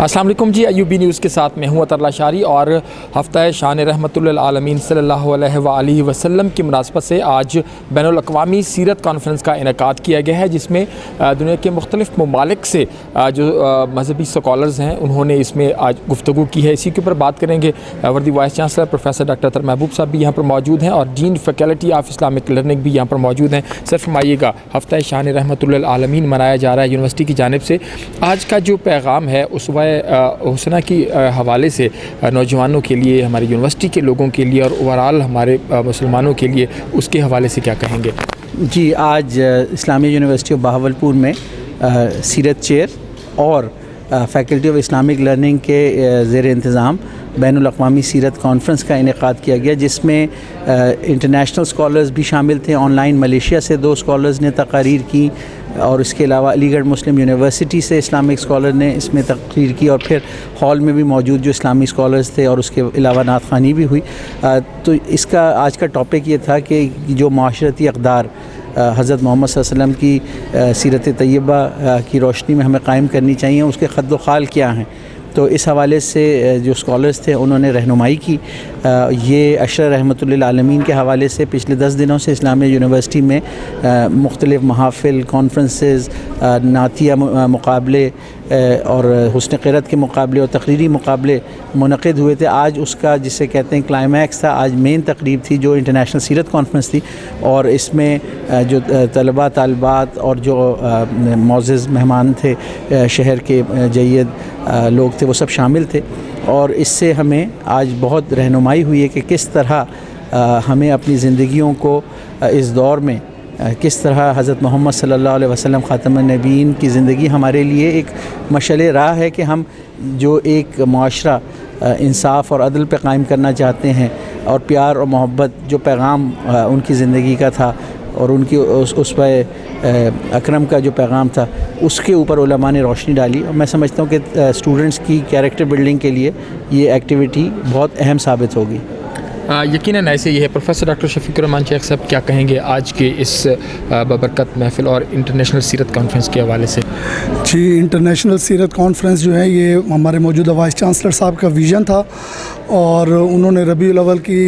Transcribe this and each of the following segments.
अस्सलाम वालेकुम जी, IUB news के साथ मैं हूँ अतरल्ला शारी और हफ्ता शान रहमतुल लिल आलमीन सल्लल्लाहु अलैहि वसल्लम की मुनासबत से आज बैनुल अक़वामी सीरत कॉन्फ्रेंस का इनेकाद किया गया है, जिसमें दुनिया के मुख्तलिफ़ ममालिक से जो मजहबी स्कॉलर्स हैं उन्होंने इसमें आज गुफ्तगू की है। इसी के ऊपर बात करेंगे। वर्दी वाइस चांसलर प्रोफेसर डॉक्टर महबूब साहब भी यहाँ पर मौजूद हैं और dean faculty of Islamic learning भी यहाँ पर मौजूद हैं। सर फरमाइएगा, हफ्ता शान रहमतुल लिल आलमीन मनाया जा रहा है यूनिवर्सिटी की जानिब से, आज का जो पैगाम है उस हुस्ना की हवाले से नौजवानों के लिए, हमारी यूनिवर्सिटी के लोगों के लिए और ओवरऑल हमारे मुसलमानों के लिए उसके हवाले से क्या कहेंगे? जी, आज इस्लामिया यूनिवर्सिटी ऑफ बहावलपुर में सीरत चेयर और फैकल्टी ऑफ इस्लामिक लर्निंग के ज़ेर इंतज़ाम बैनुल अक़वामी सीरत कॉन्फ्रेंस का इनेकाद किया गया, जिसमें इंटरनेशनल स्कॉलर्स भी शामिल थे। ऑनलाइन मलेशिया से 2 स्कॉलर्स ने तकारीर की और इसके अलावा अलीगढ़ मुस्लिम यूनिवर्सिटी से इस्लामिक स्कॉलर ने इसमें तकरीर की, और फिर हॉल में भी मौजूद जो इस्लामी स्कॉलर्स थे, और उसके अलावा नात ख़ानी भी हुई। तो इसका आज का टॉपिक ये था कि जो माशरती अक़दार हज़रत मोहम्मद सल्लल्लाहु अलैहि वसल्लम की सीरत तैयबा की रोशनी में हमें क़ायम करनी चाहिए, उसके ख़द व ख़ाल क्या हैं। तो इस हवाले से जो स्कॉलर्स थे उन्होंने रहनुमाई की। ये अशरा रहमतुल लिल आलमीन के हवाले से पिछले 10 दिनों से इस्लामिया यूनिवर्सिटी में मुख्तलिफ़ महाफ़िल, कॉन्फ्रेंसेस, नातिया मुकाबले और हुस्न क़िरात के मुकाबले और तकरीरी मुकाबले मुनक़िद हुए थे। आज उसका जिसे कहते हैं क्लाइमैक्स था। आज मेन तकरीब थी जो इंटरनेशनल सीरत कॉन्फ्रेंस थी, और इसमें जो तलबा तालबात और जो मोअज़्ज़ज़ मेहमान थे, शहर के जय्यद लोग थे, वो सब शामिल थे। और इससे हमें आज बहुत रहनुमाई हुई है कि किस तरह हमें अपनी ज़िंदगियों को इस दौर में किस तरह हज़रत मोहम्मद सल्लल्लाहु अलैहि वसल्लम ख़ातमुन नबीयीन की ज़िंदगी हमारे लिए एक मशअल राह है कि हम जो एक मुआशरा इंसाफ और अदल पे कायम करना चाहते हैं, और प्यार और मोहब्बत जो पैगाम उनकी ज़िंदगी का था और उनकी उस पर अकरम का जो पैगाम था, उसके ऊपर उलमा ने रोशनी डाली। और मैं समझता हूँ कि स्टूडेंट्स की कैरेक्टर बिल्डिंग के लिए ये एक्टिविटी बहुत अहम साबित होगी। यकीनन ऐसे ही है। प्रोफेसर डॉक्टर शफीकुर रहमान शेख साहब, क्या कहेंगे आज के इस बबरकत महफ़िल और इंटरनेशनल सीरत कॉन्फ्रेंस के हवाले से? जी, इंटरनेशनल सीरत कॉन्फ्रेंस जो है ये हमारे मौजूदा वाइस चांसलर साहब का विज़न था, और उन्होंने रबीउल अव्वल की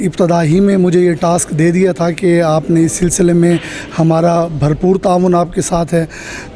इब्तदा ही में मुझे ये टास्क दे दिया था कि आपने इस सिलसिले में हमारा भरपूर ताउन आपके साथ है।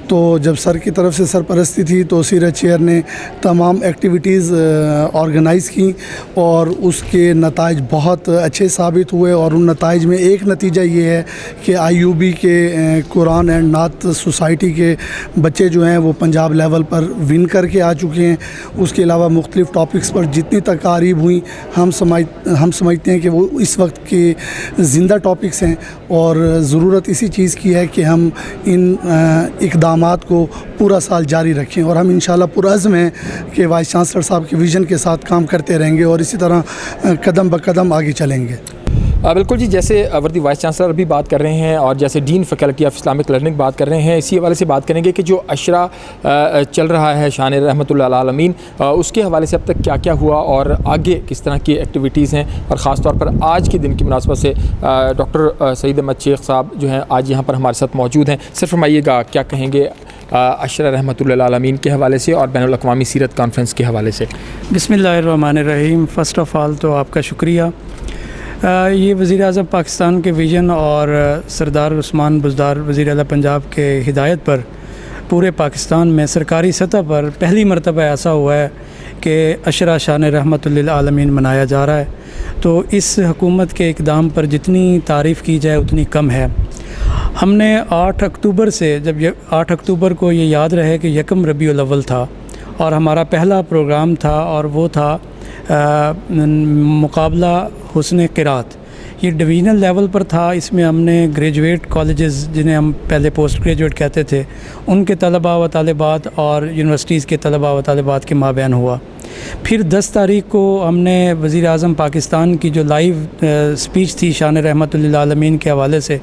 तो जब सर की तरफ से सरपरस्ती थी तो सीरत चेयर ने तमाम एक्टिविटीज़ ऑर्गेनाइज़ की, और उसके नताइज बहुत अच्छे साबित हुए। और उन नताइज में एक नतीजा ये है कि IUB के कुरान एंड नात सोसाइटी के बच्चे जो हैं वो पंजाब लेवल पर विन करके आ चुके हैं। उसके अलावा मुख्तलिफ़ टॉपिक्स पर जितनी तकारीब हुई, हम समझते हैं कि वो इस वक्त के ज़िंदा टॉपिक्स हैं, और ज़रूरत इसी चीज़ की है कि हम इन इक़दाम को पूरा साल जारी रखें। और हम इंशाल्लाह पुरअज़्म हैं कि वाइस चांसलर साहब के विज़न के साथ काम करते रहेंगे और इसी तरह कदम ब कदम आगे चलेंगे। बिल्कुल जी, जैसे वर्दी वाइस चांसलर भी बात कर रहे हैं और जैसे dean faculty of Islamic learning बात कर रहे हैं, इसी हवाले से बात करेंगे कि जो अशरा चल रहा है शान रहमतुल लिल आलमीन, उसके हवाले से अब तक क्या क्या हुआ और आगे किस तरह की एक्टिविटीज़ हैं, और ख़ास तौर पर आज के दिन की मुनासबत से डॉक्टर सईद अहमद शेख साहब जो हैं आज यहाँ पर हमारे साथ मौजूद हैं। सिर्फ फरमाइएगा, क्या कहेंगे अशरा रहमतुल लिल आलमीन के हवाले से और बैनुल अक़वामी सीरत कॉन्फ्रेंस के हवाले से? बिस्मिल्लाहिर्रहमानिर्रहीम। फ़र्स्ट ऑफ़ ऑल तो आपका शुक्रिया। ये वज़ीर आज़म पाकिस्तान के विज़न और सरदार उस्मान बुज़दार वज़ीर आला पंजाब के हिदायत पर पूरे पाकिस्तान में सरकारी सतह पर पहली मरतबा ऐसा हुआ है कि अशरा शान रहमतुल लिल आलमीन मनाया जा रहा है। तो इस हुकूमत के इक़दाम पर जितनी तारीफ़ की जाए उतनी कम है। हमने 8 अक्टूबर से, जब 8 अक्टूबर को ये याद रहे कि यकम रबीउल अव्वल था, और हमारा पहला प्रोग्राम था और वो था मुकाबला हुस्न क़िरात। ये डिवीज़नल लेवल पर था। इसमें हमने ग्रेजुएट कॉलेजेस, जिन्हें हम पहले पोस्ट ग्रेजुएट कहते थे, उनके तलबा व तालिबात और यूनिवर्सिटीज़ के तलबा व तालिबात के माबैन हुआ। फिर 10 तारीख को हमने वज़ीर आज़म पाकिस्तान की जो लाइव स्पीच थी शान रहमतुल लिल आलमीन के हवाले से,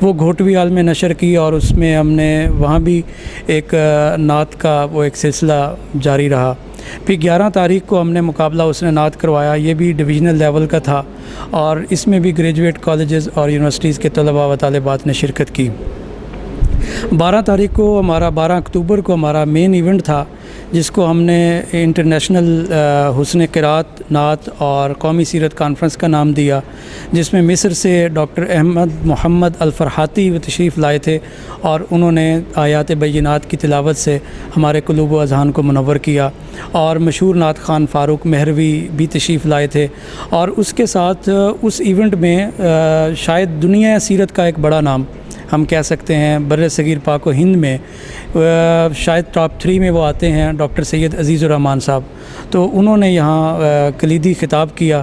वो घोटवी हाल में नशर की, और उसमें हमने वहाँ भी एक नात का वो एक सिलसिला जारी रहा। फिर 11 तारीख को हमने मुकाबला उसने नात करवाया, ये भी डिवीज़नल लेवल का था, और इसमें भी ग्रेजुएट कॉलेजेस और यूनिवर्सिटीज़ के तलबा व तालिबात ने शिरकत की। 12 तारीख को 12 अक्टूबर को हमारा मेन इवेंट था, جس کو ہم نے انٹرنیشنل حسن قرات نعت اور قومی سیرت کانفرنس کا نام دیا، جس میں مصر سے ڈاکٹر احمد محمد الفرحاتی وہ تشریف لائے تھے اور انہوں نے آیات بینات کی تلاوت سے ہمارے قلوب و اذہان کو منور کیا، اور مشہور نعت خان فاروق مہروی بھی تشریف لائے تھے، اور اس کے ساتھ اس ایونٹ میں شاید دنیا سیرت کا ایک بڑا نام ہم کہہ سکتے ہیں بر صغیر پاک و ہند میں شاید ٹاپ 3 میں وہ آتے ہیں، ڈاکٹر سید عزیز الرحمان صاحب، تو انہوں نے یہاں کلیدی خطاب کیا۔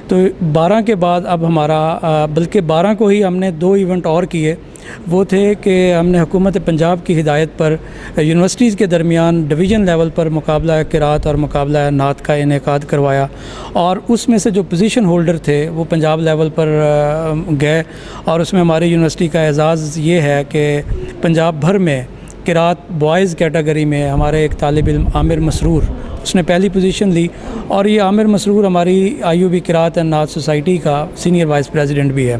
تو 12 کے بعد اب ہمارا بلکہ 12 کو ہی ہم نے 2 ایونٹ اور کیے، وہ تھے کہ ہم نے حکومت پنجاب کی ہدایت پر یونیورسٹیز کے درمیان ڈویژن لیول پر مقابلہ قرات اور مقابلہ نعت کا انعقاد کروایا، اور اس میں سے جو پوزیشن ہولڈر تھے وہ پنجاب لیول پر گئے، اور اس میں ہماری یونیورسٹی کا اعزاز یہ ہے کہ پنجاب بھر میں قرات بوائز کیٹیگری میں ہمارے ایک طالب علم عامر مسرور اس نے پہلی پوزیشن لی، اور یہ عامر مسرور ہماری IUB قرات اینڈ نعت سوسائٹی کا سینئر وائس پریزیڈنٹ بھی ہے،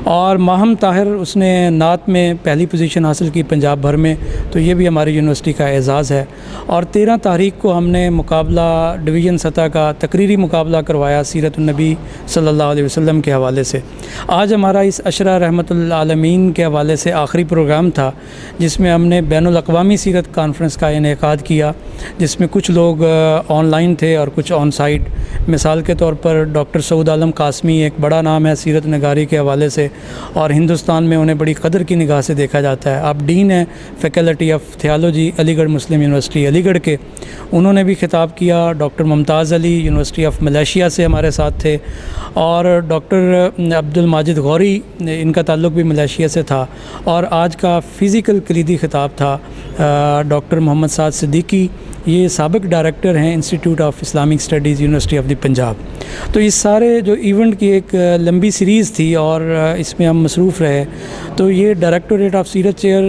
اور ماہم طاہر اس نے نعت میں پہلی پوزیشن حاصل کی پنجاب بھر میں، تو یہ بھی ہماری یونیورسٹی کا اعزاز ہے۔ اور 13 تاریخ کو ہم نے مقابلہ ڈویژن سطح کا تقریری مقابلہ کروایا سیرت النبی صلی اللہ علیہ وسلم کے حوالے سے۔ آج ہمارا اس عشرہ رحمت العالمین کے حوالے سے آخری پروگرام تھا، جس میں ہم نے بین الاقوامی سیرت کانفرنس کا انعقاد کیا، جس میں کچھ لوگ آن لائن تھے اور کچھ آن سائٹ۔ مثال کے طور پر ڈاکٹر سعود عالم قاسمی ایک بڑا نام ہے سیرت نگاری کے حوالے سے، اور ہندوستان میں انہیں بڑی قدر کی نگاہ سے دیکھا جاتا ہے۔ آپ ڈین ہیں فیکلٹی آف تھیالوجی علی گڑھ مسلم یونیورسٹی علی گڑھ کے، انہوں نے بھی خطاب کیا۔ Doctor Mumtaz Ali university of Malaysia سے ہمارے ساتھ تھے، اور ڈاکٹر عبد الماجد غوری ان کا تعلق بھی ملیشیا سے تھا، اور آج کا فزیکل کلیدی خطاب تھا ڈاکٹر محمد سعد صدیقی، یہ سابق ڈائریکٹر ہیں institute of Islamic studies university of the Punjab. تو اس سارے جو ایونٹ کی ایک لمبی سیریز تھی اور اس میں ہم مصروف رہے، تو یہ ڈائریکٹوریٹ آف سیرت چیئر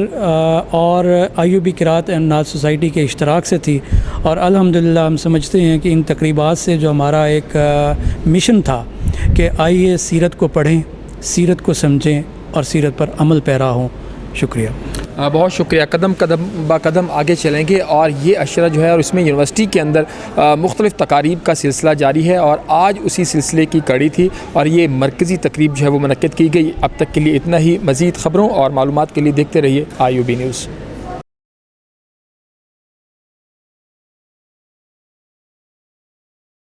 اور IUB قرات اینڈ نعت سوسائٹی کے اشتراک سے تھی، اور الحمدللہ ہم سمجھتے ہیں کہ ان تقریبات سے جو ہمارا ایک مشن تھا کہ آئیے سیرت کو پڑھیں، سیرت کو سمجھیں اور سیرت پر عمل پیرا ہوں۔ شکریہ، بہت شکریہ۔ قدم با قدم آگے چلیں گے، اور یہ عشرہ جو ہے اور اس میں یونیورسٹی کے اندر مختلف تقاریب کا سلسلہ جاری ہے، اور آج اسی سلسلے کی کڑی تھی، اور یہ مرکزی تقریب جو ہے وہ منعقد کی گئی۔ اب تک کے لیے اتنا ہی، مزید خبروں اور معلومات کے لیے دیکھتے رہیے IUB نیوز۔